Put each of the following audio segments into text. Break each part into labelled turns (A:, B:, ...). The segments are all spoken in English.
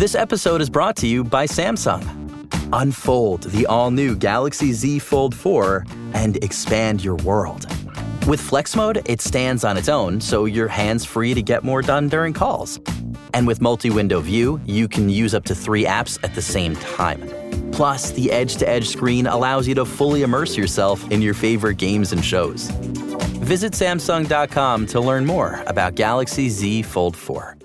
A: This episode is brought to you by Samsung. Unfold the all-new Galaxy Z Fold 4 and expand your world. With Flex Mode, it stands on its own, so you're hands-free to get more done during calls. And with multi-window view, you can use up to 3 apps at the same time. Plus, the edge-to-edge screen allows you to fully immerse yourself in your favorite games and shows. Visit Samsung.com to learn more about Galaxy Z Fold 4.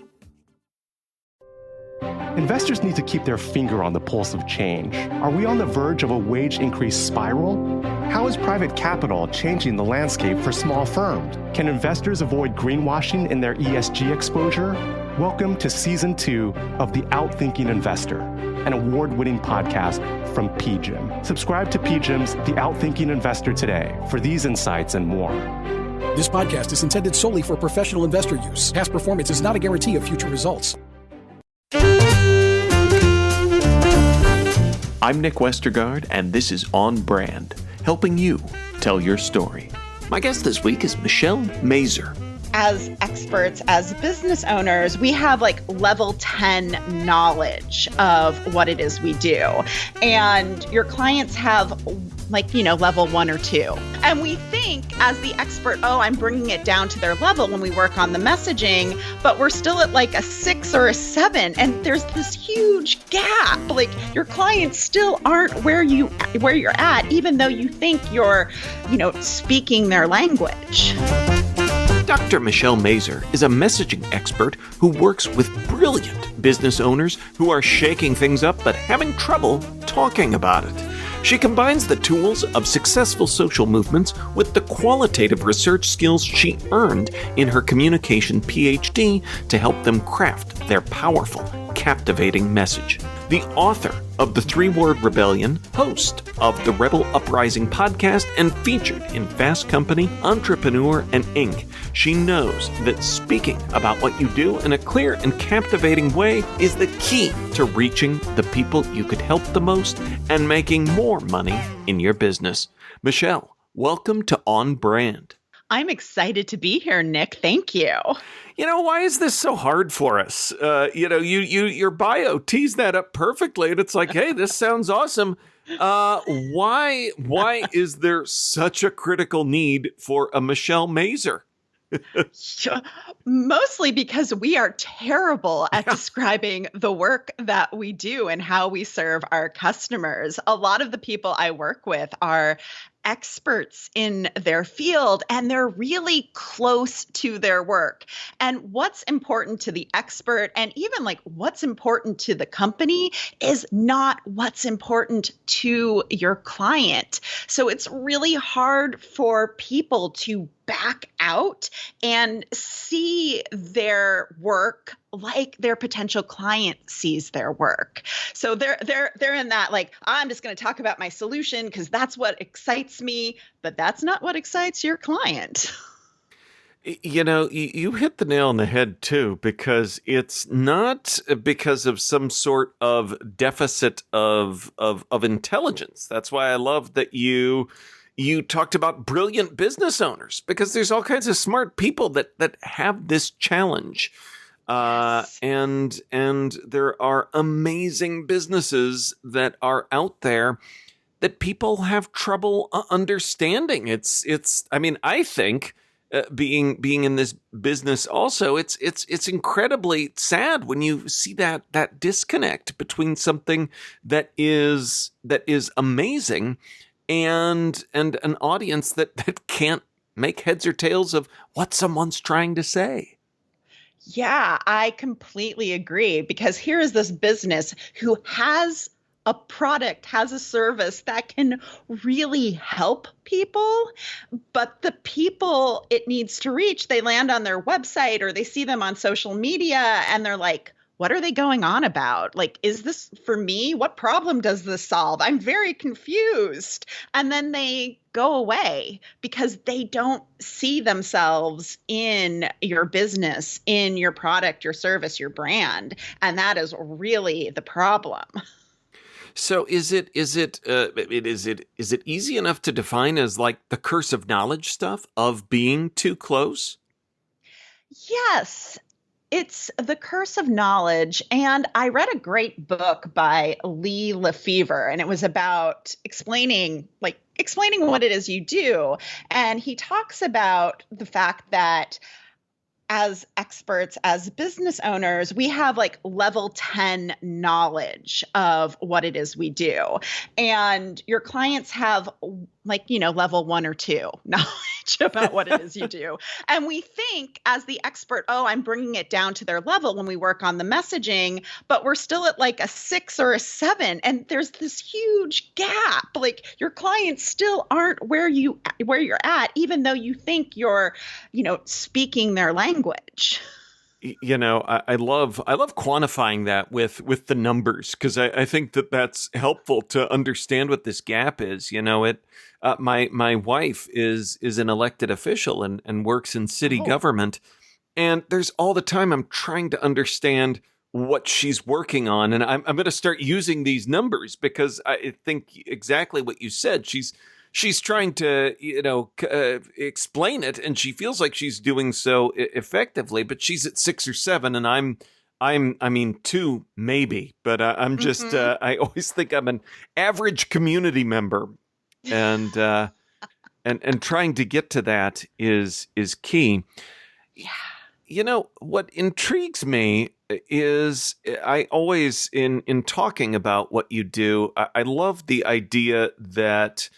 B: Investors need to keep their finger on the pulse of change. Are we on the verge of a wage increase spiral? How is private capital changing the landscape for small firms? Can investors avoid greenwashing in their ESG exposure? Welcome to Season 2 of The Outthinking Investor, an award-winning podcast from PGIM. Subscribe to PGIM's The Outthinking Investor today for these insights and more.
C: This podcast is intended solely for professional investor use. Past performance is not a guarantee of future results.
D: I'm Nick Westergaard, and this is On Brand, helping you tell your story. My guest this week is Michelle Mazur.
E: As experts, as business owners, we have like level 10 knowledge of what it is we do. And your clients have level 1 or 2. And we think as the expert, I'm bringing it down to their level when we work on the messaging, but we're still at like a 6 or a 7. And there's this huge gap. Like your clients still aren't where you're at, even though you think you're, speaking their language.
D: Dr. Michelle Mazur is a messaging expert who works with brilliant business owners who are shaking things up but having trouble talking about it. She combines the tools of successful social movements with the qualitative research skills she earned in her Communications Ph.D. to help them craft their powerful, captivating message. The author of The 3-Word Rebellion, host of the Rebel Uprising podcast, and featured in Fast Company, Entrepreneur, and Inc., she knows that speaking about what you do in a clear and captivating way is the key to reaching the people you could help the most and making more money in your business. Michelle, welcome to On Brand.
E: I'm excited to be here, Nick. Thank you.
D: Why is this so hard for us? Your bio tees that up perfectly, and it's like, hey, this sounds awesome. Why is there such a critical need for a Michelle Mazur?
E: Mostly because we are terrible at describing the work that we do and how we serve our customers. A lot of the people I work with are experts in their field, and they're really close to their work. And what's important to the expert, and even what's important to the company, is not what's important to your client. So it's really hard for people to back out and see their work like their potential client sees their work. So they're in that I'm just going to talk about my solution because that's what excites me, but that's not what excites your client.
D: You hit the nail on the head too, because it's not because of some sort of deficit of intelligence. That's why I love that you talked about brilliant business owners, because there's all kinds of smart people that have this challenge.
E: Yes.
D: And there are amazing businesses that are out there that people have trouble understanding. I think being in this business also, it's incredibly sad when you see that disconnect between something that is amazing and an audience that can't make heads or tails of what someone's trying to say.
E: Yeah, I completely agree, because here is this business who has a product, has a service that can really help people, but the people it needs to reach, they land on their website or they see them on social media and they're like, what are they going on about? Is this for me? What problem does this solve? I'm very confused. And then they go away because they don't see themselves in your business, in your product, your service, your brand. And that is really the problem.
D: So is it easy enough to define as the curse of knowledge stuff of being too close?
E: Yes. It's The Curse of Knowledge. And I read a great book by Lee Lefevre, and it was about explaining what it is you do. And he talks about the fact that as experts, as business owners, we have like level 10 knowledge of what it is we do. And your clients have level 1 or 2 knowledge about what it is you do. And we think as the expert, oh, I'm bringing it down to their level when we work on the messaging, but we're still at like a 6 or a 7. And there's this huge gap. Like your clients still aren't where you're at, even though you think you're, speaking their language.
D: I love quantifying that with the numbers, because I think that's helpful to understand what this gap is. My wife is an elected official and works in city government, and there's all the time I'm trying to understand what she's working on, and I'm going to start using these numbers because I think exactly what you said. She's trying to, explain it, and she feels like she's doing so effectively, but she's at 6 or 7, and I'm 2 maybe, but I'm just, I always think I'm an average community member, and trying to get to that is key. Yeah. What intrigues me is I always, in talking about what you do, I love the idea that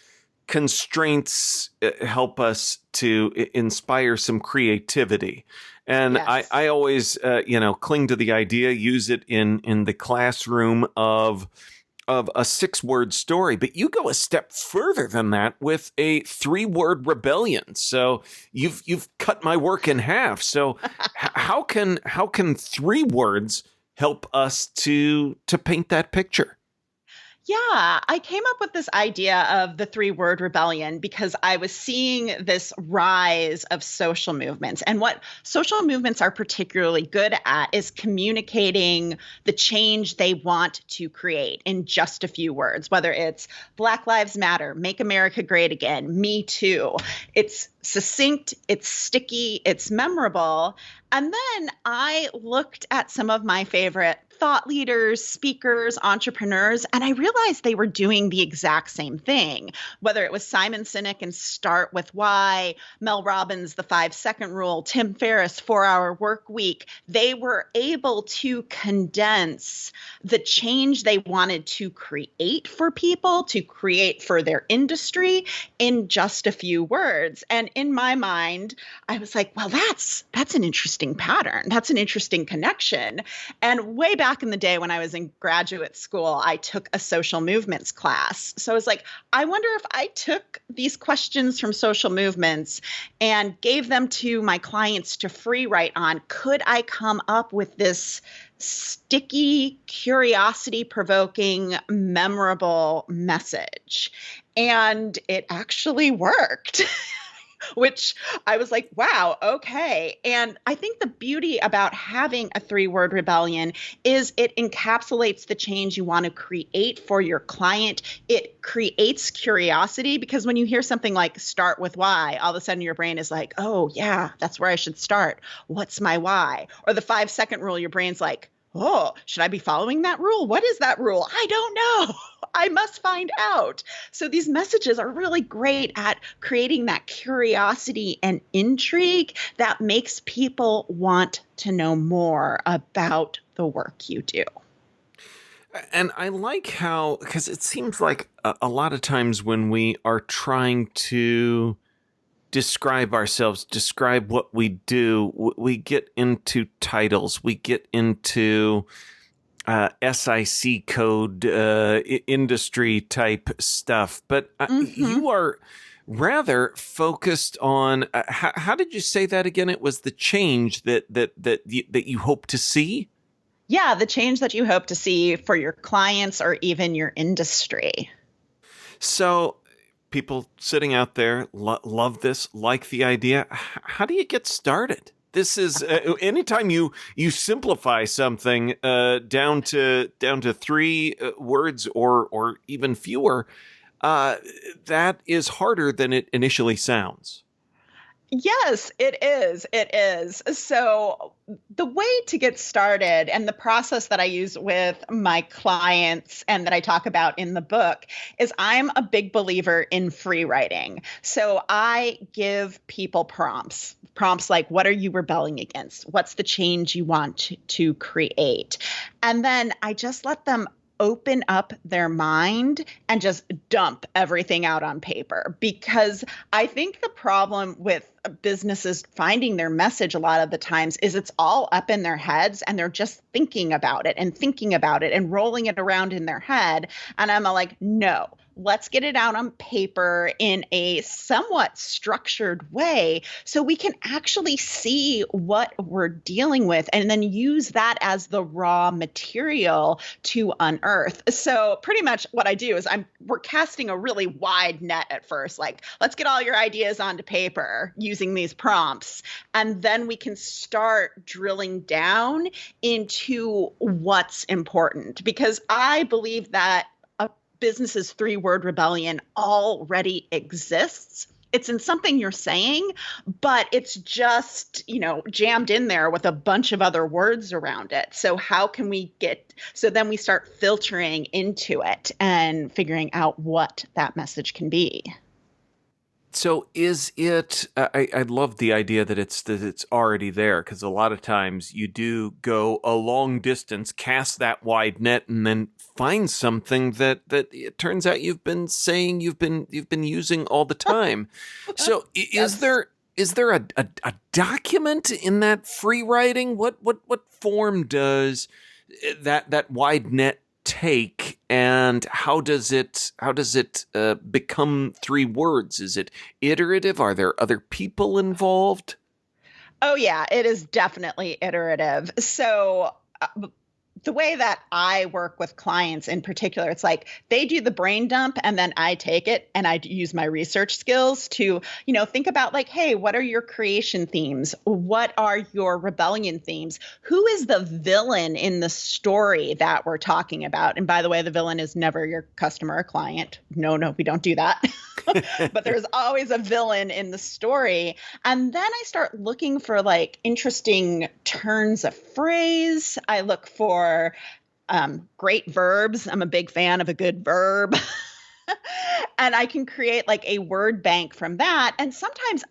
D: constraints help us to inspire some creativity. And yes. I always, cling to the idea, use it in the classroom of a 6-word story. But you go a step further than that with a 3-word rebellion. So you've cut my work in half. So how can 3 words help us to paint that picture?
E: Yeah, I came up with this idea of the 3-word rebellion because I was seeing this rise of social movements. And what social movements are particularly good at is communicating the change they want to create in just a few words, whether it's Black Lives Matter, Make America Great Again, Me Too. It's succinct, it's sticky, it's memorable. And then I looked at some of my favorite thought leaders, speakers, entrepreneurs, and I realized they were doing the exact same thing. Whether it was Simon Sinek and Start With Why, Mel Robbins, The 5-Second Rule, Tim Ferriss, 4-Hour Work Week, they were able to condense the change they wanted to create for people, to create for their industry in just a few words. And in my mind, I was like, well, that's an interesting pattern. That's an interesting connection. And way back in the day when I was in graduate school, I took a social movements class. So I was like, I wonder if I took these questions from social movements and gave them to my clients to free write on, could I come up with this sticky, curiosity-provoking, memorable message? And it actually worked. Which I was like, wow, okay. And I think the beauty about having a 3-word rebellion is it encapsulates the change you want to create for your client. It creates curiosity because when you hear something like Start With Why, all of a sudden your brain is like, oh yeah, that's where I should start. What's my why? Or the 5-second rule, your brain's like, oh, should I be following that rule? What is that rule? I don't know. I must find out. So these messages are really great at creating that curiosity and intrigue that makes people want to know more about the work you do.
D: And I like how, because it seems like a lot of times when we are trying to describe ourselves, describe what we do, we get into titles, we get into SIC code, industry type stuff. But you are rather focused on, how did you say that again? It was the change that you hope to see?
E: Yeah, the change that you hope to see for your clients or even your industry.
D: So people sitting out there love this, like the idea. How do you get started? This is anytime you simplify something down to 3 words or even fewer, that is harder than it initially sounds.
E: Yes, it is. It is. So, the way to get started and the process that I use with my clients and that I talk about in the book is I'm a big believer in free writing. So, I give people prompts. Prompts like, what are you rebelling against? What's the change you want to create? And then I just let them open up their mind and just dump everything out on paper. Because I think the problem with businesses finding their message a lot of the times is it's all up in their heads and they're just thinking about it and rolling it around in their head. And I'm like, no. Let's get it out on paper in a somewhat structured way so we can actually see what we're dealing with and then use that as the raw material to unearth. So pretty much what I do is we're casting a really wide net at first, like let's get all your ideas onto paper using these prompts. And then we can start drilling down into what's important, because I believe that business's 3-word rebellion already exists. It's in something you're saying, but it's just, jammed in there with a bunch of other words around it. So then we start filtering into it and figuring out what that message can be.
D: So is it, I love the idea that it's already there, because a lot of times you do go a long distance, cast that wide net, and then find something that it turns out you've been saying you've been using all the time. So is there a document in that free writing? What form does that wide net take, and how does it become 3 words? Is it iterative? Are there other people involved?
E: Oh yeah, it is definitely iterative. So the way that I work with clients in particular, it's like they do the brain dump and then I take it and I use my research skills to, think about like, hey, what are your creation themes? What are your rebellion themes? Who is the villain in the story that we're talking about? And by the way, the villain is never your customer or client. No, we don't do that. But there's always a villain in the story. And then I start looking for like interesting turns of phrase. I look for great verbs. I'm a big fan of a good verb. And I can create like a word bank from that. And sometimes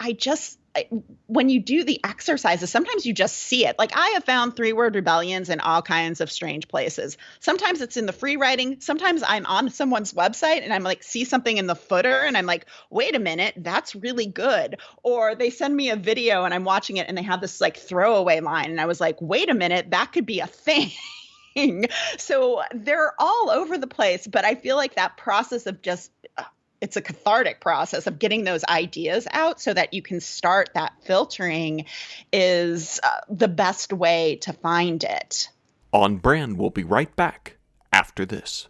E: when you do the exercises, sometimes you just see it. Like I have found 3-word rebellions in all kinds of strange places. Sometimes it's in the free writing. Sometimes I'm on someone's website and I'm like, see something in the footer and I'm like, wait a minute, that's really good. Or they send me a video and I'm watching it and they have this like throwaway line. And I was like, wait a minute, that could be a thing. So they're all over the place, but I feel like that process of it's a cathartic process of getting those ideas out so that you can start that filtering is the best way to find it.
D: On Brand, we'll be right back after this.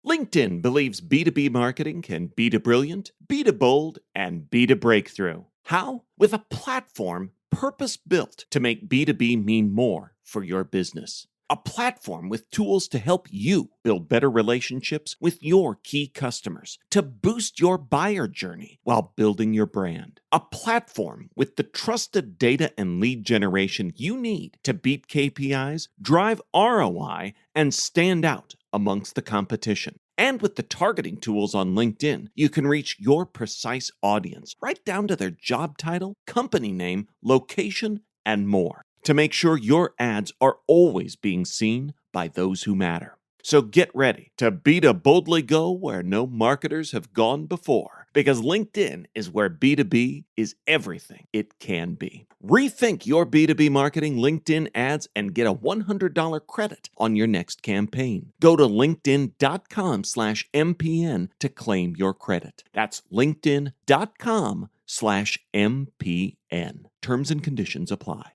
D: LinkedIn believes B2B marketing can be to brilliant, be to bold, and be to breakthrough. How? With a platform purpose-built to make B2B mean more for your business. A platform with tools to help you build better relationships with your key customers, to boost your buyer journey while building your brand. A platform with the trusted data and lead generation you need to beat KPIs, drive ROI, and stand out amongst the competition. And with the targeting tools on LinkedIn, you can reach your precise audience right down to their job title, company name, location, and more, to make sure your ads are always being seen by those who matter. So get ready to boldly go where no marketers have gone before, because LinkedIn is where B2B is everything it can be. Rethink your B2B marketing LinkedIn ads and get a $100 credit on your next campaign. Go to linkedin.com/MPN to claim your credit. That's linkedin.com/MPN. Terms and conditions apply.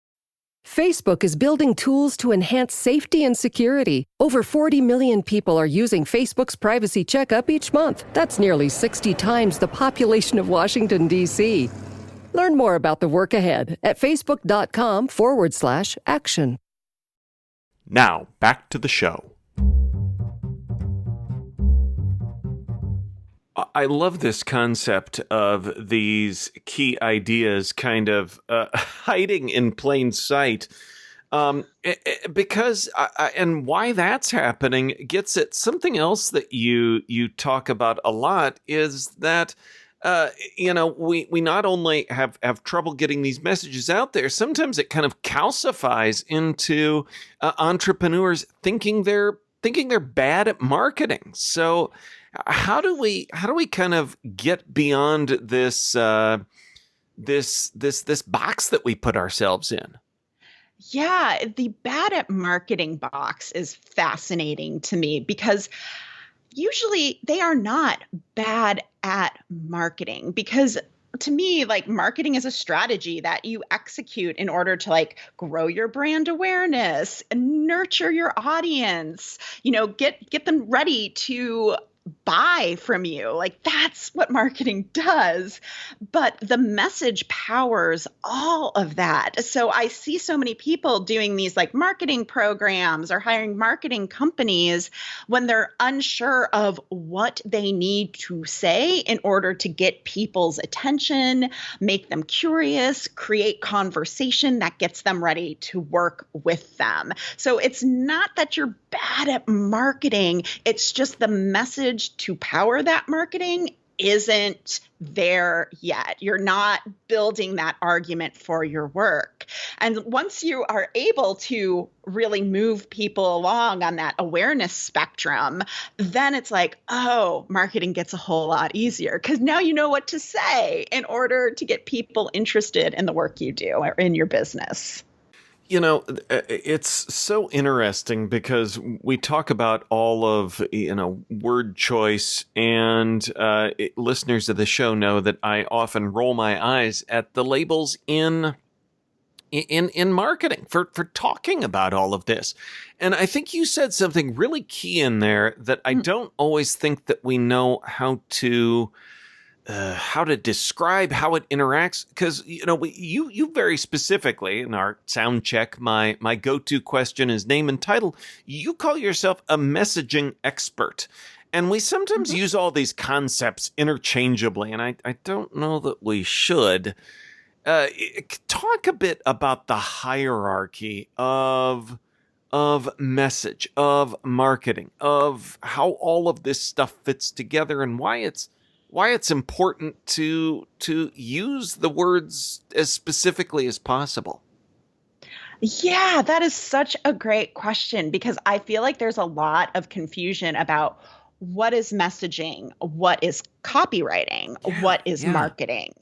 F: Facebook is building tools to enhance safety and security. Over 40 million people are using Facebook's Privacy Checkup each month. That's nearly 60 times the population of Washington, D.C. Learn more about the work ahead at facebook.com/action.
D: Now, back to the show. I love this concept of these key ideas kind of hiding in plain sight. Because and why that's happening gets at something else that you talk about a lot is that we not only have trouble getting these messages out there, sometimes it kind of calcifies into entrepreneurs thinking they're bad at marketing. So how do we kind of get beyond this this box that we put ourselves in?
E: Yeah, the bad at marketing box is fascinating to me because usually they are not bad at marketing, because to me, like, marketing is a strategy that you execute in order to like grow your brand awareness and nurture your audience, get them ready to buy from you. Like, that's what marketing does. But the message powers all of that. So I see so many people doing these like marketing programs or hiring marketing companies when they're unsure of what they need to say in order to get people's attention, make them curious, create conversation that gets them ready to work with them. So it's not that you're bad at marketing, it's just the message to power that marketing isn't there yet. You're not building that argument for your work. And once you are able to really move people along on that awareness spectrum, then it's like, oh, marketing gets a whole lot easier because now you know what to say in order to get people interested in the work you do or in your business.
D: It's so interesting because we talk about all of, word choice, and listeners of the show know that I often roll my eyes at the labels in marketing for talking about all of this. And I think you said something really key in there that I don't always think that we know how to describe how it interacts, because you very specifically in our sound check, my go-to question is name and title. You call yourself a messaging expert, and we sometimes use all these concepts interchangeably, and I don't know that we should. Talk a bit about the hierarchy of message, of marketing, of how all of this stuff fits together, and why it's important to use the words as specifically as possible.
E: Yeah, that is such a great question because I feel like there's a lot of confusion about what is messaging, what is copywriting, what is marketing.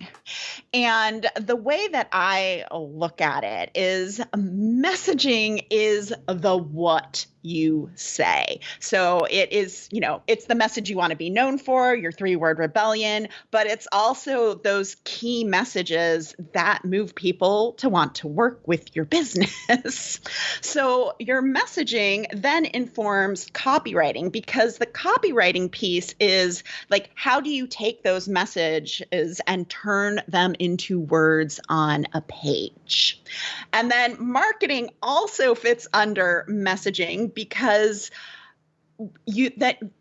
E: And the way that I look at it is messaging is the what you say. So it is, it's the message you want to be known for, your 3-word rebellion, but it's also those key messages that move people to want to work with your business. So your messaging then informs copywriting, because the copywriting piece is like, how do you take those messages and turn them into words on a page? And then marketing also fits under messaging, because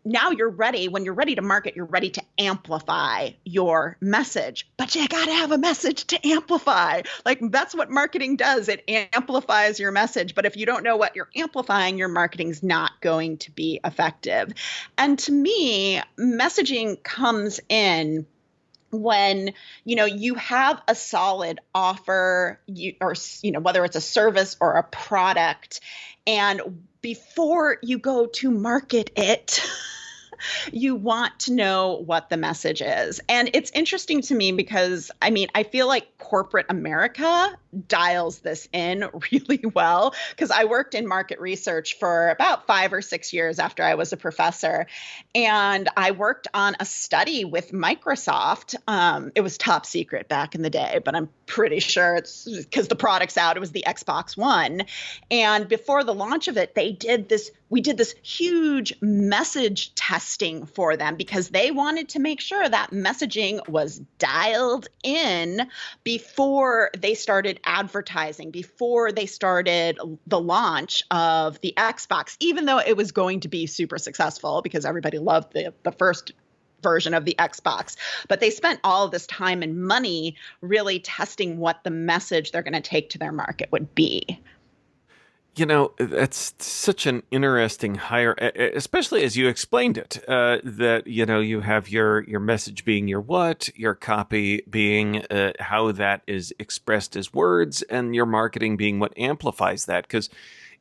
E: now you're ready. When you're ready to market, you're ready to amplify your message, but you got to have a message to amplify. Like, that's what marketing does. It amplifies your message. But if you don't know what you're amplifying, your marketing's not going to be effective. And to me, messaging comes in when, you have a solid offer, or whether it's a service or a product, and before you go to market it, you want to know what the message is. And it's interesting to me because, I feel like corporate America dials this in really well, because I worked in market research for about 5 or 6 years after I was a professor. And I worked on a study with Microsoft. It was top secret back in the day, but I'm pretty sure it's because the product's out. It was the Xbox One. And before the launch of it, we did this huge message testing for them, because they wanted to make sure that messaging was dialed in before they started advertising, before they started the launch of the Xbox, even though it was going to be super successful because everybody loved the first version of the Xbox. But they spent all of this time and money really testing what the message they're going to take to their market would be.
D: That's such an interesting especially as you explained it, that, you have your message being your what, your copy being how that is expressed as words, and your marketing being what amplifies that. Because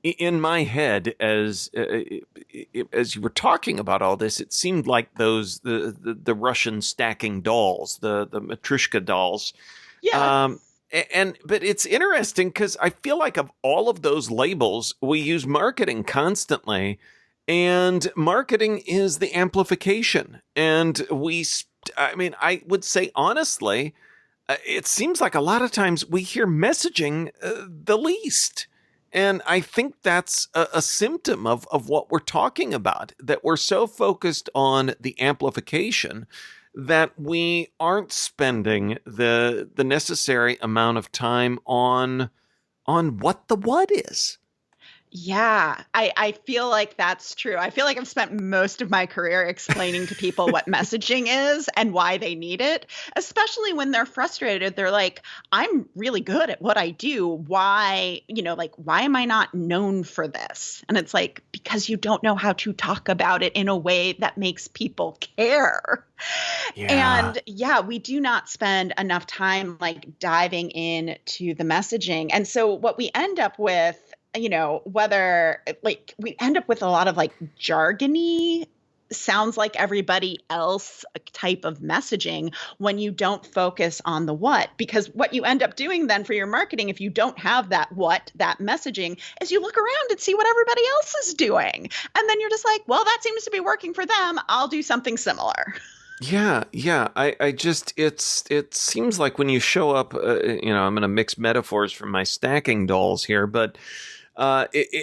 D: in my head, as you were talking about all this, it seemed like the Russian stacking dolls, the Matryoshka dolls.
E: Yeah.
D: But it's interesting because I feel like of all of those labels, we use marketing constantly, and marketing is the amplification. And I would say honestly, it seems like a lot of times we hear messaging the least. And I think that's a symptom of what we're talking about, that we're so focused on the amplification that we aren't spending the necessary amount of time on what the what is.
E: Yeah, I feel like that's true. I feel like I've spent most of my career explaining to people what messaging is and why they need it, especially when they're frustrated. They're like, I'm really good at what I do. Why, why am I not known for this? And it's like, because you don't know how to talk about it in a way that makes people care.
D: Yeah.
E: And yeah, we do not spend enough time diving into the messaging. And so what we end up with, whether we end up with a lot of jargony, sounds like everybody else type of messaging when you don't focus on the what. Because what you end up doing then for your marketing, if you don't have that messaging, is you look around and see what everybody else is doing. And then you're just like, well, that seems to be working for them. I'll do something similar.
D: Yeah. It seems like when you show up, I'm going to mix metaphors from my stacking dolls here, but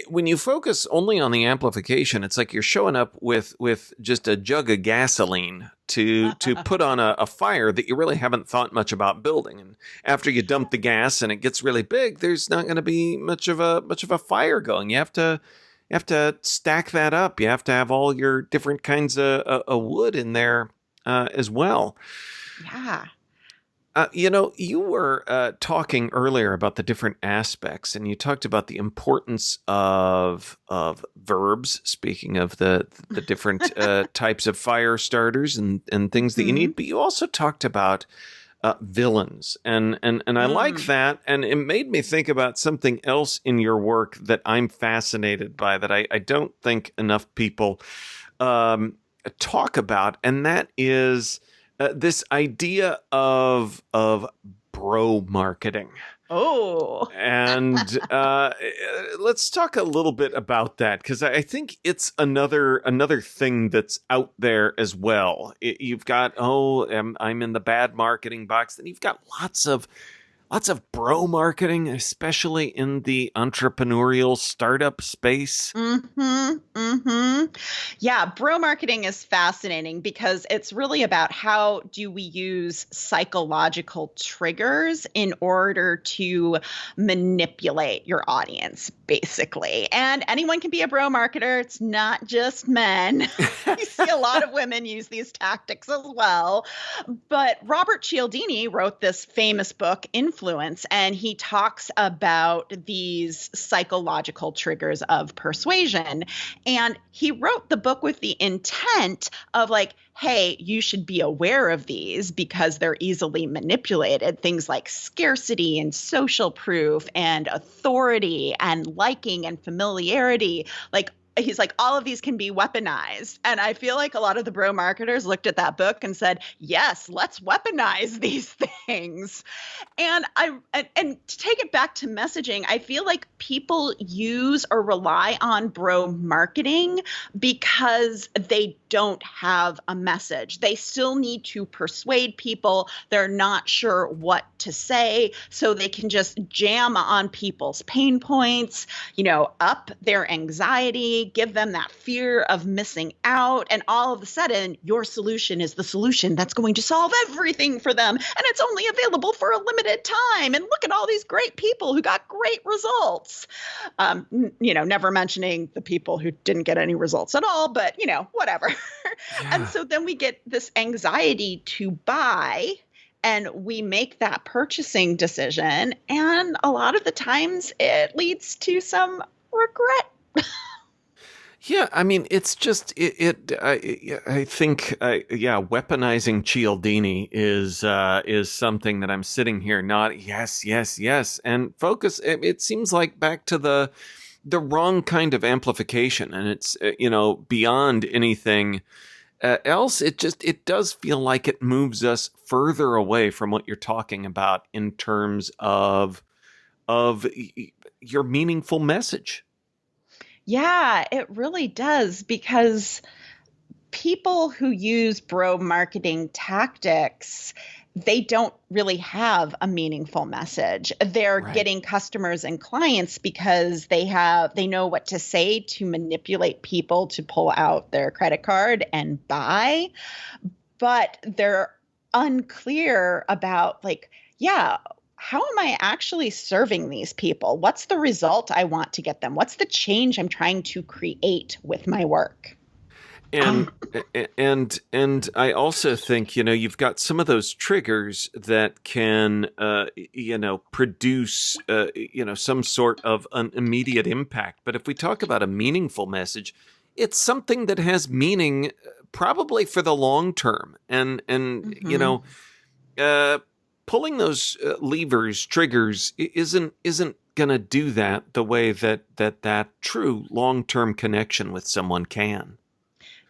D: when you focus only on the amplification, it's like you're showing up with just a jug of gasoline to put on a fire that you really haven't thought much about building. And after you dump the gas and it gets really big, there's not going to be much of a fire going. You have to stack that up. You have to have all your different kinds of wood in there as well.
E: Yeah.
D: You were talking earlier about the different aspects, and you talked about the importance of verbs. Speaking of the different types of fire starters and things that you need, but you also talked about villains, and I like that, and it made me think about something else in your work that I'm fascinated by that I don't think enough people talk about, and that is this idea of bro marketing.
E: Oh.
D: And let's talk a little bit about that, because I think it's another thing that's out there as well. You've got, I'm in the bad marketing box. Then you've got lots of bro marketing, especially in the entrepreneurial startup space.
E: Yeah, bro marketing is fascinating because it's really about how do we use psychological triggers in order to manipulate your audience, basically. And anyone can be a bro marketer. It's not just men. You see a lot of women use these tactics as well. But Robert Cialdini wrote this famous book, Influence, and he talks about these psychological triggers of persuasion. And he wrote the book with the intent of hey, you should be aware of these because they're easily manipulated. Things like scarcity and social proof and authority and liking and familiarity. He's like, all of these can be weaponized. And I feel like a lot of the bro marketers looked at that book and said, yes, let's weaponize these things. And to take it back to messaging, I feel like people use or rely on bro marketing because they don't have a message. They still need to persuade people. They're not sure what to say, so they can just jam on people's pain points, up their anxiety, give them that fear of missing out. And all of a sudden, your solution is the solution that's going to solve everything for them. And it's only available for a limited time. And look at all these great people who got great results. Never mentioning the people who didn't get any results at all, but, whatever. And so then we get this anxiety to buy, and we make that purchasing decision. And a lot of the times it leads to some regret.
D: Yeah, I mean, it's just I think weaponizing Cialdini is something that I'm sitting here not yes, and focus. It seems like back to the wrong kind of amplification, and it's beyond anything else. It does feel like it moves us further away from what you're talking about in terms of your meaningful message.
E: Yeah, it really does, because people who use bro marketing tactics, they don't really have a meaningful message. They're getting customers and clients because they know what to say to manipulate people to pull out their credit card and buy, but they're unclear about how am I actually serving these people? What's the result I want to get them? What's the change I'm trying to create with my work?
D: And I also think, you've got some of those triggers that can, produce, some sort of an immediate impact. But if we talk about a meaningful message, it's something that has meaning probably for the long term. And pulling those triggers isn't going to do that the way that true long-term connection with someone can.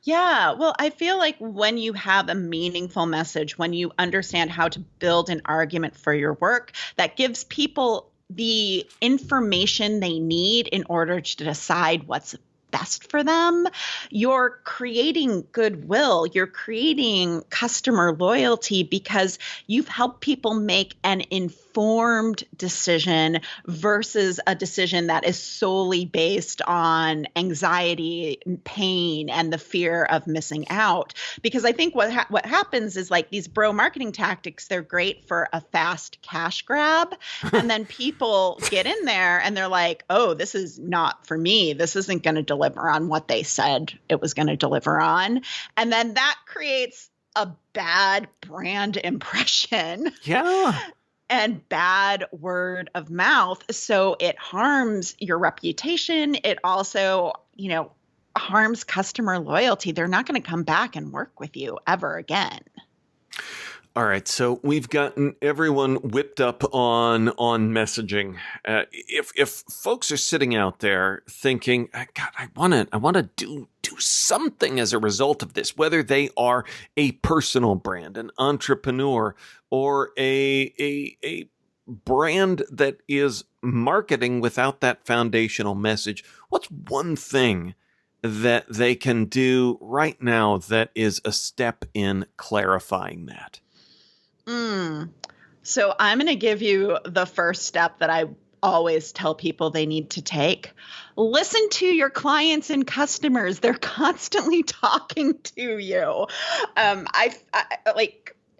E: Yeah, well, I feel like when you have a meaningful message, when you understand how to build an argument for your work, that gives people the information they need in order to decide what's best for them, you're creating goodwill, you're creating customer loyalty, because you've helped people make an informed decision versus a decision that is solely based on anxiety, pain, and the fear of missing out. Because I think what happens is, like, these bro marketing tactics, they're great for a fast cash grab. And then people get in there and they're like, oh, this is not for me. This isn't going to deliver on what they said it was going to deliver on. And then that creates a bad brand impression.
D: Yeah.
E: And bad word of mouth. So it harms your reputation. It also, harms customer loyalty. They're not going to come back and work with you ever again.
D: All right, so we've gotten everyone whipped up on messaging. If folks are sitting out there thinking, God, I want to do something as a result of this, whether they are a personal brand, an entrepreneur, or a brand that is marketing without that foundational message, what's one thing that they can do right now that is a step in clarifying that?
E: So I'm going to give you the first step that I always tell people they need to take. Listen to your clients and customers. They're constantly talking to you.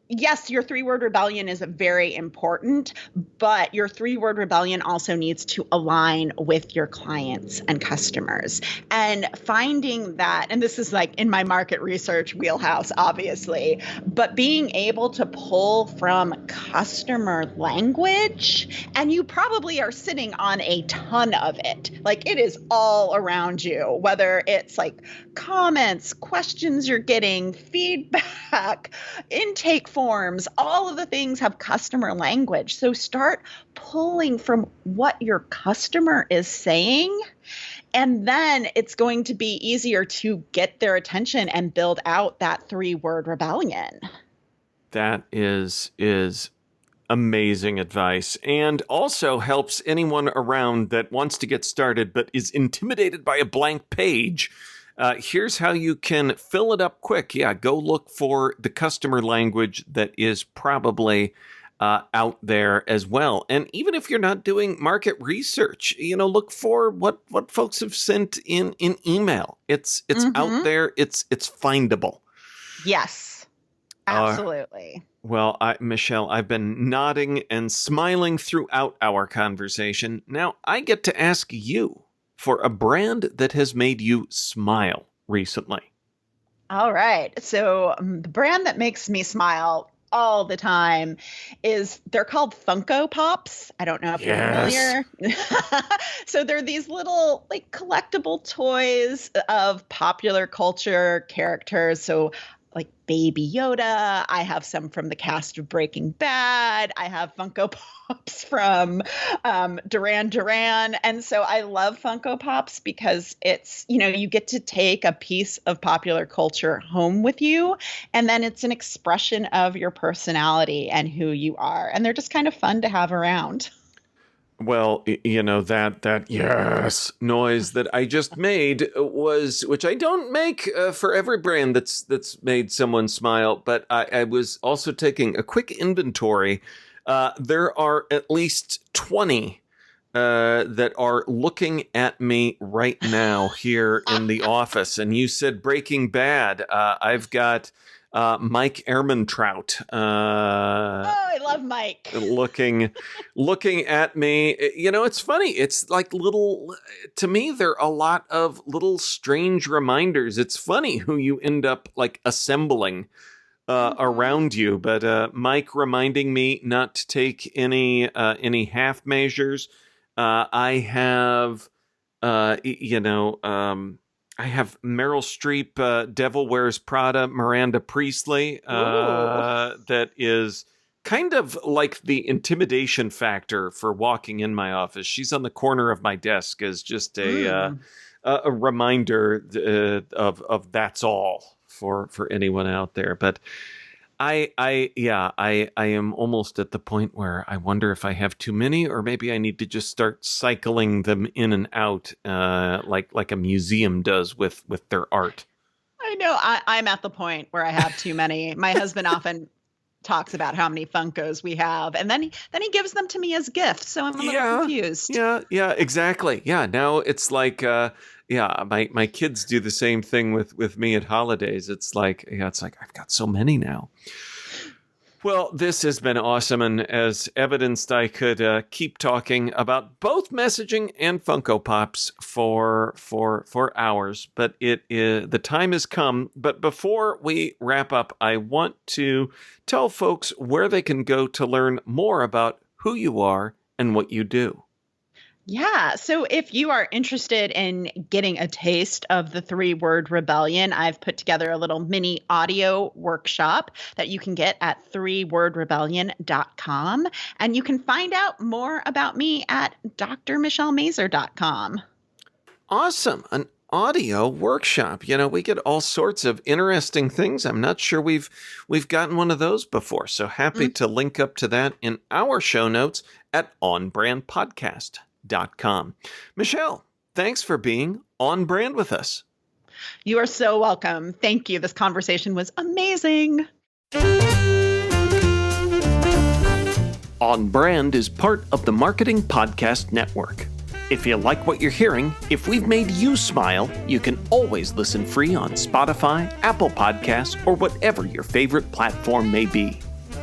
E: Yes, your 3-word rebellion is very important, but your 3-word rebellion also needs to align with your clients and customers. And finding that, and this is like in my market research wheelhouse, obviously, but being able to pull from customer language, and you probably are sitting on a ton of it. Like, it is all around you, whether it's like comments, questions you're getting, feedback, intake forms, all of the things have customer language. So start pulling from what your customer is saying, and then it's going to be easier to get their attention and build out that 3-word rebellion.
D: That is amazing advice, and also helps anyone around that wants to get started but is intimidated by a blank page. Here's how you can fill it up quick. Yeah, go look for the customer language that is probably out there as well. And even if you're not doing market research, look for what folks have sent in email. It's out there. It's findable.
E: Yes, absolutely.
D: Well, Michelle, I've been nodding and smiling throughout our conversation. Now I get to ask you for a brand that has made you smile recently.
E: All right. So the brand that makes me smile all the time they're called Funko Pops. I don't know if you're familiar. So they're these little like collectible toys of popular culture characters. So like Baby Yoda. I have some from the cast of Breaking Bad. I have Funko Pops from Duran Duran. And so I love Funko Pops because it's, you get to take a piece of popular culture home with you. And then it's an expression of your personality and who you are. And they're just kind of fun to have around.
D: Well, that yes noise that I just made which I don't make for every brand that's made someone smile, but I was also taking a quick inventory. There are at least 20 that are looking at me right now here in the office. And you said Breaking Bad. I've got Mike Ehrmantraut.
E: I love Mike.
D: looking at me. It's funny. It's like to me, they're a lot of little strange reminders. It's funny who you end up like assembling around you. But Mike reminding me not to take any half measures. I have, I have Meryl Streep, Devil Wears Prada, Miranda Priestley, that is kind of like the intimidation factor for walking in my office. She's on the corner of my desk as just a reminder of that's all for anyone out there. But I am almost at the point where I wonder if I have too many, or maybe I need to just start cycling them in and out, like a museum does with their art.
E: I know. I'm at the point where I have too many. My husband often talks about how many Funkos we have, and then he gives them to me as gifts. So I'm a little confused.
D: Yeah, exactly. Yeah, now it's like, my kids do the same thing with me at holidays. It's like I've got so many now. Well, this has been awesome, and as evidenced, I could keep talking about both messaging and Funko Pops for hours, but the time has come. But before we wrap up, I want to tell folks where they can go to learn more about who you are and what you do.
E: Yeah. So if you are interested in getting a taste of the 3-word rebellion, I've put together a little mini audio workshop that you can get at 3wordrebellion.com. And you can find out more about me at drmichellemazur.com.
D: Awesome. An audio workshop. We get all sorts of interesting things. I'm not sure we've gotten one of those before. So happy to link up to that in our show notes at onbrandpodcast.com. Michelle, thanks for being on brand with us.
E: You are so welcome. Thank you. This conversation was amazing.
D: On Brand is part of the Marketing Podcast Network. If you like what you're hearing, if we've made you smile, you can always listen free on Spotify, Apple Podcasts, or whatever your favorite platform may be.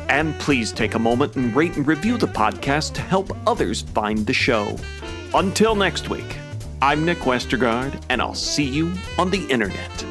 D: And please take a moment and rate and review the podcast to help others find the show. Until next week, I'm Nick Westergaard, and I'll see you on the internet.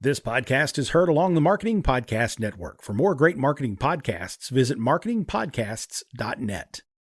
C: This podcast is heard along the Marketing Podcast Network. For more great marketing podcasts, visit marketingpodcasts.net.